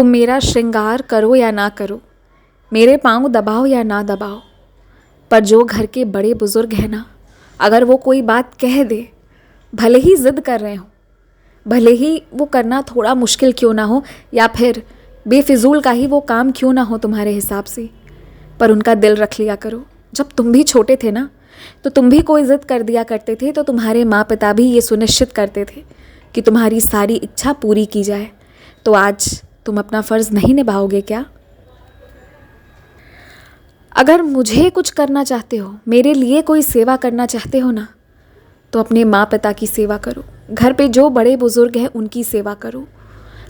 तुम मेरा श्रृंगार करो या ना करो, मेरे पाँव दबाओ या ना दबाओ, पर जो घर के बड़े बुजुर्ग हैं ना, अगर वो कोई बात कह दे, भले ही ज़िद कर रहे हो, भले ही वो करना थोड़ा मुश्किल क्यों ना हो या फिर बेफिजूल का ही वो काम क्यों ना हो तुम्हारे हिसाब से, पर उनका दिल रख लिया करो। जब तुम भी छोटे थे ना, तो तुम भी कोई ज़िद कर दिया करते थे, तो तुम्हारे माँ पिता भी ये सुनिश्चित करते थे कि तुम्हारी सारी इच्छा पूरी की जाए। तो आज तुम अपना फ़र्ज़ नहीं निभाओगे क्या? अगर मुझे कुछ करना चाहते हो, मेरे लिए कोई सेवा करना चाहते हो ना, तो अपने माँ पिता की सेवा करो, घर पे जो बड़े बुजुर्ग हैं उनकी सेवा करो,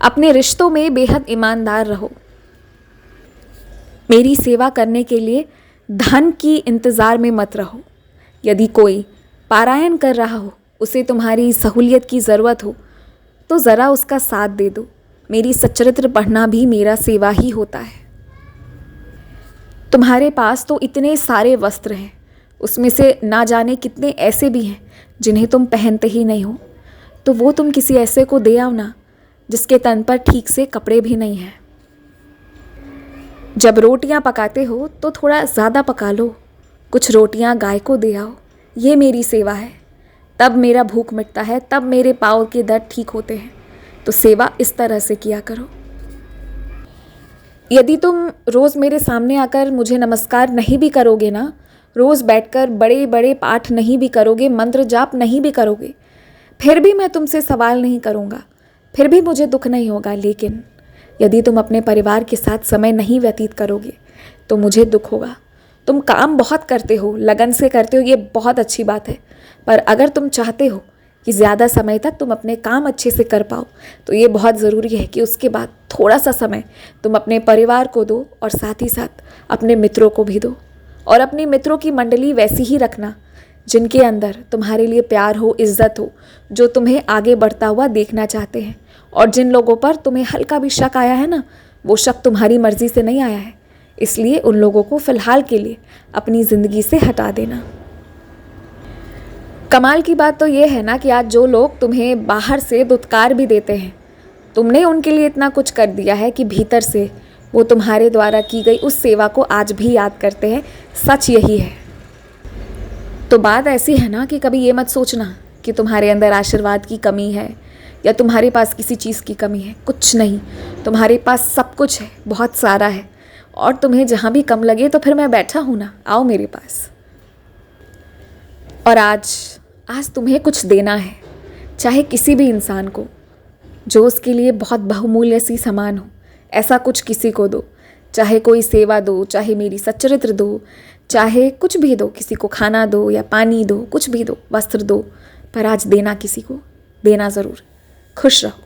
अपने रिश्तों में बेहद ईमानदार रहो। मेरी सेवा करने के लिए धन की इंतज़ार में मत रहो। यदि कोई पारायण कर रहा हो, उसे तुम्हारी सहूलियत की ज़रूरत हो, तो ज़रा उसका साथ दे दो। मेरी सच्चरित्र पढ़ना भी मेरा सेवा ही होता है। तुम्हारे पास तो इतने सारे वस्त्र हैं, उसमें से ना जाने कितने ऐसे भी हैं जिन्हें तुम पहनते ही नहीं हो, तो वो तुम किसी ऐसे को दे आओ ना जिसके तन पर ठीक से कपड़े भी नहीं हैं। जब रोटियां पकाते हो तो थोड़ा ज़्यादा पका लो, कुछ रोटियां गाय को दे आओ। ये मेरी सेवा है, तब मेरा भूख मिटता है, तब मेरे पाँव के दर्द ठीक होते हैं। तो सेवा इस तरह से किया करो। यदि तुम रोज़ मेरे सामने आकर मुझे नमस्कार नहीं भी करोगे ना, रोज़ बैठकर बड़े बड़े पाठ नहीं भी करोगे, मंत्र जाप नहीं भी करोगे, फिर भी मैं तुमसे सवाल नहीं करूँगा, फिर भी मुझे दुख नहीं होगा। लेकिन यदि तुम अपने परिवार के साथ समय नहीं व्यतीत करोगे तो मुझे दुख होगा। तुम काम बहुत करते हो, लगन से करते हो, ये बहुत अच्छी बात है, पर अगर तुम चाहते हो कि ज़्यादा समय तक तुम अपने काम अच्छे से कर पाओ, तो ये बहुत ज़रूरी है कि उसके बाद थोड़ा सा समय तुम अपने परिवार को दो और साथ ही साथ अपने मित्रों को भी दो। और अपनी मित्रों की मंडली वैसी ही रखना जिनके अंदर तुम्हारे लिए प्यार हो, इज्जत हो, जो तुम्हें आगे बढ़ता हुआ देखना चाहते हैं। और जिन लोगों पर तुम्हें हल्का भी शक आया है ना, वो शक तुम्हारी मर्ज़ी से नहीं आया है, इसलिए उन लोगों को फ़िलहाल के लिए अपनी ज़िंदगी से हटा देना। कमाल की बात तो ये है ना कि आज जो लोग तुम्हें बाहर से दुत्कार भी देते हैं, तुमने उनके लिए इतना कुछ कर दिया है कि भीतर से वो तुम्हारे द्वारा की गई उस सेवा को आज भी याद करते हैं। सच यही है। तो बात ऐसी है ना कि कभी ये मत सोचना कि तुम्हारे अंदर आशीर्वाद की कमी है या तुम्हारे पास किसी चीज़ की कमी है। कुछ नहीं, तुम्हारे पास सब कुछ है, बहुत सारा है। और तुम्हें जहाँ भी कम लगे तो फिर मैं बैठा हूँ ना, आओ मेरे पास। और आज तुम्हें कुछ देना है, चाहे किसी भी इंसान को जो उसके लिए बहुत बहुमूल्य सी सामान हो, ऐसा कुछ किसी को दो। चाहे कोई सेवा दो, चाहे मेरी सच्चरित्र दो, चाहे कुछ भी दो, किसी को खाना दो या पानी दो, कुछ भी दो, वस्त्र दो, पर आज देना, किसी को देना ज़रूर। खुश रहो।